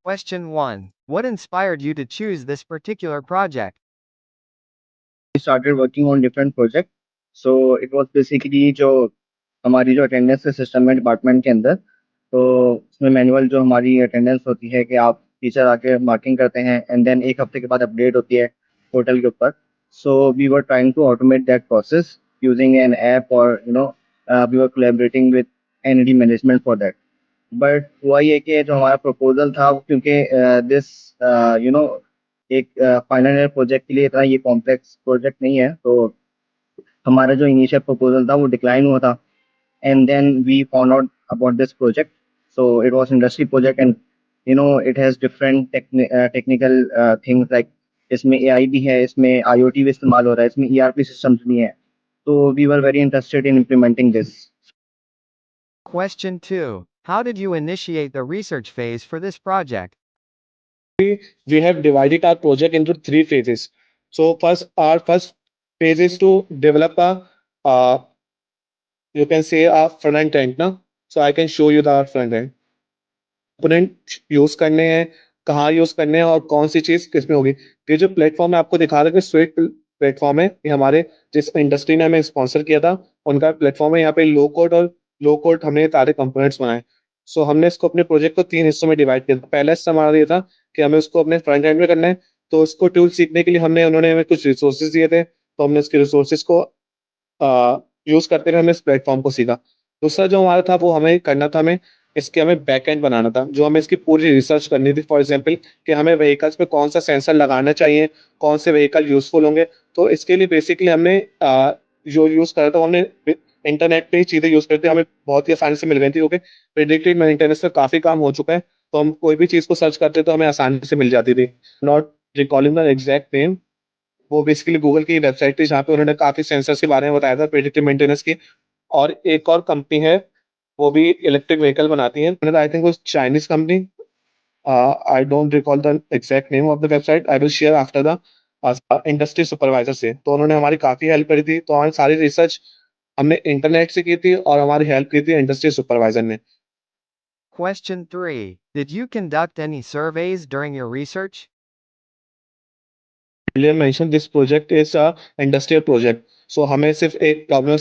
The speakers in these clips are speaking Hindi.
Question 1. What inspired you to choose this particular project? We started working on different projects. So it was basically जो हमारी जो अटेंडेंस सिस्टम है डिपार्टमेंट के अंदर, तो उसमें मैनुअल जो हमारी अटेंडेंस होती है कि आप टीचर आके मार्किंग करते हैं एंड देन एक हफ्ते के बाद अपडेट होती है पोर्टल के ऊपर. So we were trying to automate that process using an app और we were collaborating with NED management for that. But हुआ ये कि जो हमारा प्रपोजल था वो क्योंकि दिस यू नो एक फाइनल ईयर प्रोजेक्ट के लिए इतना ये कॉम्प्लेक्स प्रोजेक्ट नहीं है, तो हमारा जो इनिशियल प्रपोजल था वो डिक्लाइन हुआ था. And then we found out about this project. So it was industry project and it has different technical things like इसमें एआई भी है, इसमें आईओटी भी इस्तेमाल हो रहा है, इसमें ईआरपी सिस्टम्स भी हैं. तो we were very interested in implementing this. Question 2. How did you initiate the research phase for this project? We have divided our project into three phases. So our first phase is to develop a you can say a front end ना. So I can show you the front end. Component use करने हैं, कहाँ यूज करने हैं और कौन सी चीज किसमें होगी. ये जो प्लेटफॉर्म है आपको दिखा रहा है कि स्विफ्ट प्लेटफॉर्म है, ये हमारे जिस इंडस्ट्री ने हमें स्पॉन्सर किया था उनका प्लेटफॉर्म है. यहाँ पे लो कोड हमने सारे कंपोनेंट्स बनाए. सो हमने इसको अपने प्रोजेक्ट को तीन हिस्सों में डिवाइड किया. पहला हिस्सा हमारा ये था कि हमें उसको अपने फ्रंट एंड में करना है. तो उसको टूल सीखने के लिए उन्होंने हमें कुछ रिसोर्सेज दिए थे, तो हमने उसके रिसोर्सेज को यूज करते हुए हमने इस प्लेटफॉर्म को सीखा. दूसरा जो हमारा था वो हमें करना था, हमें बैकएंड बनाना था, जो हमें इसकी पूरी रिसर्च करनी थी. फॉर एग्जांपल कि हमें व्हीकल्स पे कौन सा सेंसर लगाना चाहिए, कौन से व्हीकल यूजफुल होंगे. तो इसके लिए बेसिकली हमने जो यूज करा था हमने इंटरनेट पे ही चीजें यूज करते हमें बहुत ही आसानी से मिल गई थी. ओके, प्रिडिक्टिव मेंटेनेंस पे काफी काम हो चुका है, तो हम कोई भी चीज को सर्च करते तो हमें आसानी से मिल जाती थी. Not recalling the exact name. वो बेसिकली गूगल की वेबसाइट थी जहाँ पे उन्होंने काफी सेंसर्स के बारे में बताया था, प्रिडिक्टिव मेंटेनेंस की. और एक और कंपनी है, वो भी इलेक्ट्रिक व्हीकल बनाती है. आई थिंक वो Chinese company. I don't recall the exact name of the website. I will share after the industry supervisor से. तो उन्होंने हमारी काफी हेल्प करी थी. तो हमारी सारी रिसर्च हमने इंटरनेट से की थी और हमारी हेल्प की थी इंडस्ट्री सुपरवाइजर ने. Question 3. Did you conduct any surveys during your research? earlier mentioned this project is a industrial project. So हमें सिर्फ एक प्रॉब्लम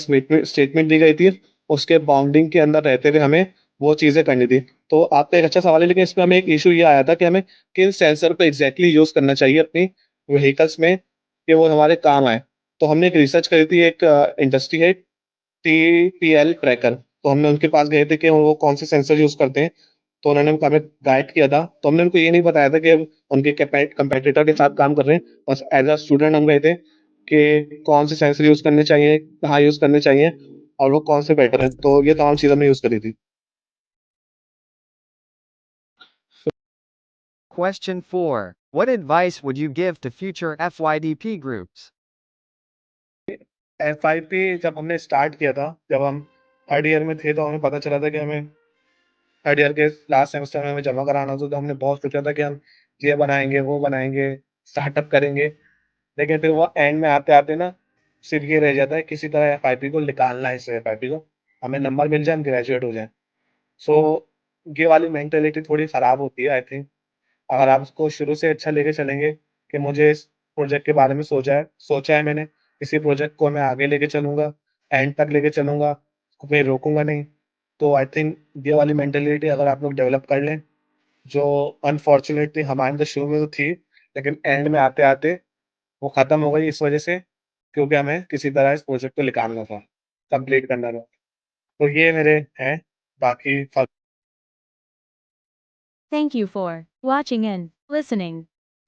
स्टेटमेंट दी गई थी, उसके बाउंडिंग के अंदर रहते हुए हमें वो चीज़ें करनी थी. तो आपका एक अच्छा सवाल है, लेकिन इसमें हमें एक इशू ये आया था कि हमें किन सेंसर को एग्जैक्टली यूज करना चाहिए अपनी व्हीकल्स में कि वो हमारे काम आए. तो हमने एक रिसर्च करी थी. एक इंडस्ट्री है TPL ट्रैकर, तो हमने उनके पास गए थे कि वो कौन से सेंसर यूज करते हैं. तो उन्होंने हमें गाइड किया था. तो हमने उनको ये नहीं बताया था कि हम उनके कंपेटिटर के साथ काम कर रहे हैं. बस एज अ स्टूडेंट हम गए थे कि कौन से सेंसर यूज करने चाहिए, कहाँ यूज करने चाहिए और वो कौन से बेटर है. तो ये तमाम चीज़ हमने यूज करी थी. Question 4. What advice would you give to future FYDP groups? FIP जब हमने स्टार्ट किया था, जब हम थर्ड ईयर में थे, तो हमें पता चला था कि हमें थर्ड ईयर के लास्ट सेमेस्टर में हमें जमा कराना था. तो हमने बहुत सोचा था कि हम ये बनाएंगे, वो बनाएंगे, स्टार्टअप करेंगे. लेकिन फिर वो एंड में आते आते ना सिर्फ ये रह जाता है किसी तरह एफआईपी को निकालना है. इससे एफआईपी को हमें नंबर मिल जाए, हम ग्रेजुएट हो जाए. सो ये वाली मेंटेलिटी थोड़ी खराब होती है आई थिंक. अगर आप उसको शुरू से अच्छा लेके चलेंगे कि मुझे इस प्रोजेक्ट के बारे में सोचा है मैंने, इसी प्रोजेक्ट को मैं आगे लेके चलूंगा, एंड तक लेके चलूंगा, कहीं रोकूंगा नहीं. तो आई थिंक ये वाली मेंटेलिटी अगर आप लोग डेवलप कर लें, जो अनफॉर्चुनेटली हमारे अंदर शुरू में तो थी, लेकिन एंड में आते आते वो खत्म हो गई इस वजह से क्योंकि हमें किसी तरह इस प्रोजेक्ट को निकालना था, कंप्लीट करना था. तो ये मेरे हैं. बाकी Thank you for watching and listening.